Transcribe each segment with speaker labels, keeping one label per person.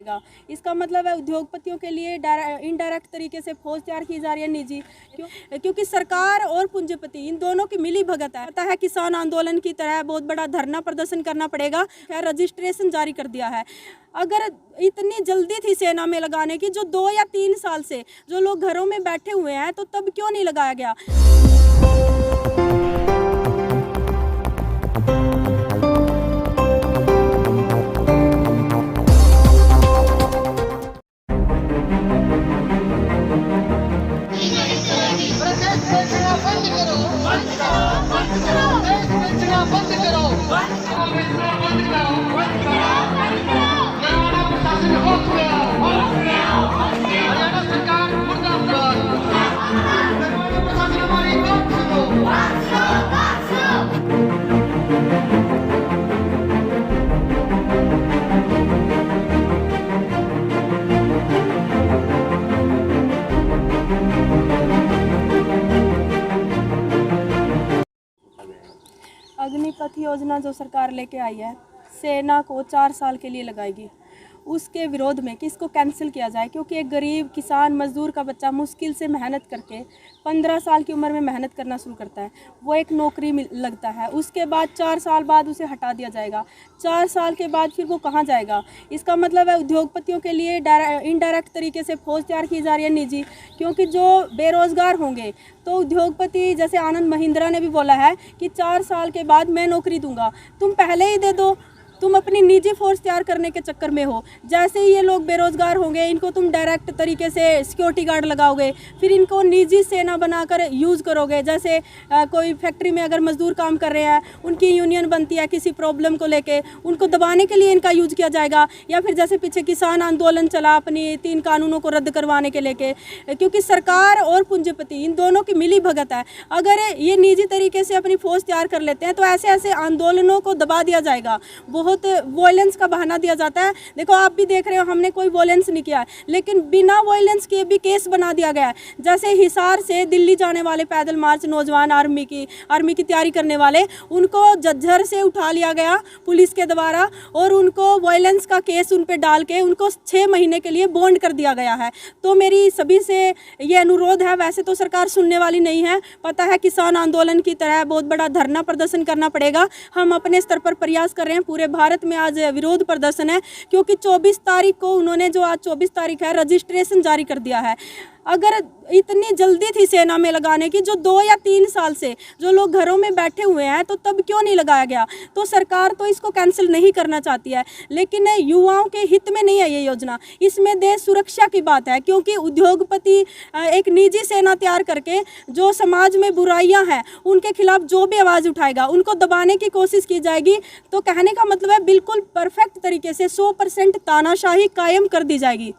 Speaker 1: इसका मतलब है उद्योगपतियों के लिए इनडायरेक्ट तरीके से फौज तैयार की जा रही है निजी, क्योंकि सरकार और पूंजीपति इन दोनों की मिली भगत है। पता है किसान आंदोलन की तरह बहुत बड़ा धरना प्रदर्शन करना पड़ेगा। रजिस्ट्रेशन जारी कर दिया है। अगर इतनी जल्दी थी सेना में लगाने की, जो 2 या 3 साल से जो लोग घरों में बैठे हुए हैं, तो तब क्यों नहीं लगाया गया? अग्निपथ योजना जो सरकार लेके आई है, सेना को 4 साल के लिए लगाएगी। उसके विरोध में कि इसको कैंसिल किया जाए, क्योंकि एक गरीब किसान मजदूर का बच्चा मुश्किल से मेहनत करके 15 साल की उम्र में मेहनत करना शुरू करता है, वो एक नौकरी लगता है। उसके बाद 4 साल बाद उसे हटा दिया जाएगा। 4 साल के बाद फिर वो कहाँ जाएगा? इसका मतलब है उद्योगपतियों के लिए इनडायरेक्ट तरीके से फौज तैयार की जा रही है निजी, क्योंकि जो बेरोज़गार होंगे तो उद्योगपति जैसे आनंद महिंद्रा ने भी बोला है कि 4 साल के बाद मैं नौकरी दूंगा। तुम पहले ही दे दो, तुम अपनी निजी फोर्स तैयार करने के चक्कर में हो। जैसे ही ये लोग बेरोजगार होंगे, इनको तुम डायरेक्ट तरीके से सिक्योरिटी गार्ड लगाओगे, फिर इनको निजी सेना बनाकर यूज़ करोगे। जैसे कोई फैक्ट्री में अगर मजदूर काम कर रहे हैं, उनकी यूनियन बनती है किसी प्रॉब्लम को लेके, उनको दबाने के लिए इनका यूज किया जाएगा। या फिर जैसे पीछे किसान आंदोलन चला अपनी 3 कानूनों को रद्द करवाने के लेके, क्योंकि सरकार और पूंजीपति इन दोनों की मिली भगत है। अगर ये निजी तरीके से अपनी फौज तैयार कर लेते हैं, तो ऐसे ऐसे आंदोलनों को दबा दिया जाएगा। बहुत वॉयलेंस का बहाना दिया जाता है। देखो, आप भी देख रहे हो, हमने कोई वॉयलेंस नहीं किया, लेकिन बिना वॉयलेंस के भी केस बना दिया गया है। जैसे हिसार से दिल्ली जाने वाले पैदल मार्च नौजवान आर्मी की तैयारी करने वाले, उनको झज्जर से उठा लिया गया पुलिस के द्वारा, और उनको वॉयलेंस का केस उन पर डाल के उनको 6 महीने के लिए बॉन्ड कर दिया गया है। तो मेरी सभी से ये अनुरोध है, वैसे तो सरकार सुनने वाली नहीं है। पता है किसान आंदोलन की तरह बहुत बड़ा धरना प्रदर्शन करना पड़ेगा। हम अपने स्तर पर प्रयास कर रहे हैं। पूरे भारत में आज विरोध प्रदर्शन है, क्योंकि 24 तारीख को उन्होंने, जो आज 24 तारीख है, रजिस्ट्रेशन जारी कर दिया है। अगर इतनी जल्दी थी सेना में लगाने की, जो 2 या 3 साल से जो लोग घरों में बैठे हुए हैं, तो तब क्यों नहीं लगाया गया? तो सरकार तो इसको कैंसिल नहीं करना चाहती है, लेकिन युवाओं के हित में नहीं है ये योजना। इसमें देश सुरक्षा की बात है, क्योंकि उद्योगपति एक निजी सेना तैयार करके जो समाज में बुराइयां हैं उनके खिलाफ जो भी आवाज़ उठाएगा, उनको दबाने की कोशिश की जाएगी। तो कहने का मतलब है, बिल्कुल परफेक्ट तरीके से 100% तानाशाही कायम कर दी जाएगी।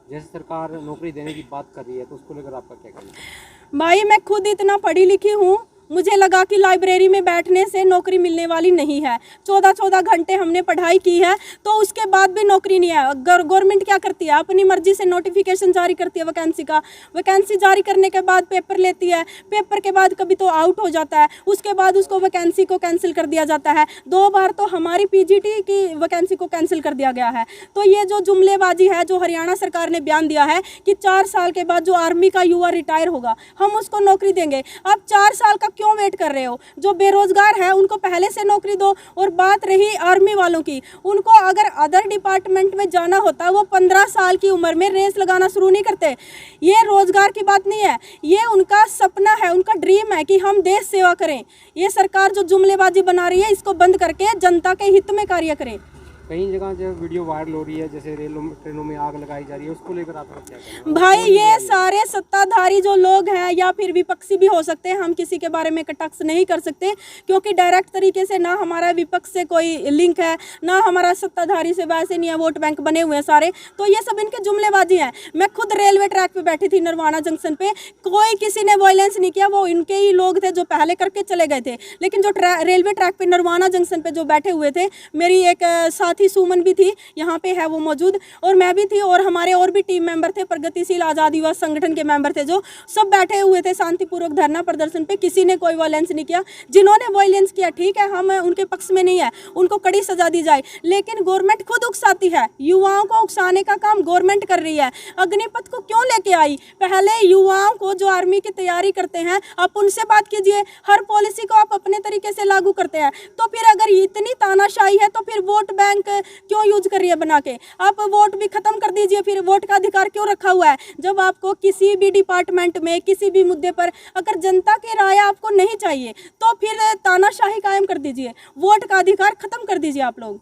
Speaker 2: जैसे सरकार नौकरी देने की बात कर रही है, तो उसको लेकर आपका क्या कहना है?
Speaker 1: भाई, मैं खुद इतना पढ़ी लिखी हूँ, मुझे लगा कि लाइब्रेरी में बैठने से नौकरी मिलने वाली नहीं है। 14-14 घंटे हमने पढ़ाई की है, तो उसके बाद भी नौकरी नहीं है। गवर्नमेंट क्या करती है? अपनी मर्जी से नोटिफिकेशन जारी करती है वैकेंसी का। वैकेंसी जारी करने के बाद पेपर लेती है, पेपर के बाद कभी तो आउट हो जाता है, उसके बाद उसको वैकेंसी को कैंसिल कर दिया जाता है। 2 बार तो हमारी पीजीटी की वैकेंसी को कैंसिल कर दिया गया है। तो ये जो जुमलेबाजी है, जो हरियाणा सरकार ने बयान दिया है कि 4 साल के बाद जो आर्मी का युवा रिटायर होगा, हम उसको नौकरी देंगे। आप 4 साल का क्यों वेट कर रहे हो? जो बेरोजगार है उनको पहले से नौकरी दो। और बात रही आर्मी वालों की, उनको अगर अदर डिपार्टमेंट में जाना होता, वो 15 साल की उम्र में रेस लगाना शुरू नहीं करते। ये रोजगार की बात नहीं है, ये उनका सपना है, उनका ड्रीम है कि हम देश सेवा करें। ये सरकार जो जुमलेबाजी बना रही है, इसको बंद करके जनता के हित में कार्य करें।
Speaker 2: कई जगह जो वीडियो वायरल हो रही है, जैसे ट्रेनों में आग लगाई जा रही है, उसको लेकर आपका क्या कहना है?
Speaker 1: भाई, ये सारे सत्ताधारी जो लोग हैं, या फिर विपक्षी भी हो सकते हैं, हम किसी के बारे में कटाक्ष नहीं कर सकते, क्योंकि डायरेक्ट तरीके से ना हमारा विपक्ष से कोई लिंक है, ना हमारा सत्ताधारी से, वैसे नहीं है। वोट बैंक बने हुए हैं सारे, तो ये सब इनके जुमलेबाजी हैं। मैं खुद रेलवे ट्रैक पे बैठी थी, नरवाना जंक्शन पे, कोई किसी ने वायलेंस नहीं किया। वो इनके ही लोग थे जो पहले करके चले गए थे, लेकिन जो रेलवे ट्रैक पे नरवाना जंक्शन पे जो बैठे हुए थे, मेरी एक साथी साथ ही सुमन भी थी, यहाँ पे है वो मौजूद, और मैं भी थी, और हमारे और भी टीम मेंबर थे, प्रगतिशील आज़ाद युवा संगठन के मेंबर थे, जो सब बैठे हुए थे शांतिपूर्वक धरना प्रदर्शन पे। किसी ने कोई वायलेंस नहीं किया। जिन्होंने वायलेंस किया, ठीक है, हम उनके पक्ष में नहीं है, उनको कड़ी सजा दी जाए, लेकिन गवर्नमेंट खुद उकसाती है, युवाओं को उकसाने का काम गवर्नमेंट कर रही है। अग्निपथ को क्यों लेके आई? पहले युवाओं को जो आर्मी की तैयारी करते हैं, आप उनसे बात कीजिए। हर पॉलिसी को आप अपने तरीके से लागू करते हैं, तो फिर अगर इतनी तानाशाही है तो फिर वोट बैंक क्यों यूज कर रही है बना के? आप वोट भी खत्म कर दीजिए, फिर वोट का अधिकार क्यों रखा हुआ है? जब आपको किसी भी डिपार्टमेंट में किसी भी मुद्दे पर अगर जनता की राय आपको नहीं चाहिए, तो फिर तानाशाही कायम कर दीजिए, वोट का अधिकार खत्म कर दीजिए आप लोग।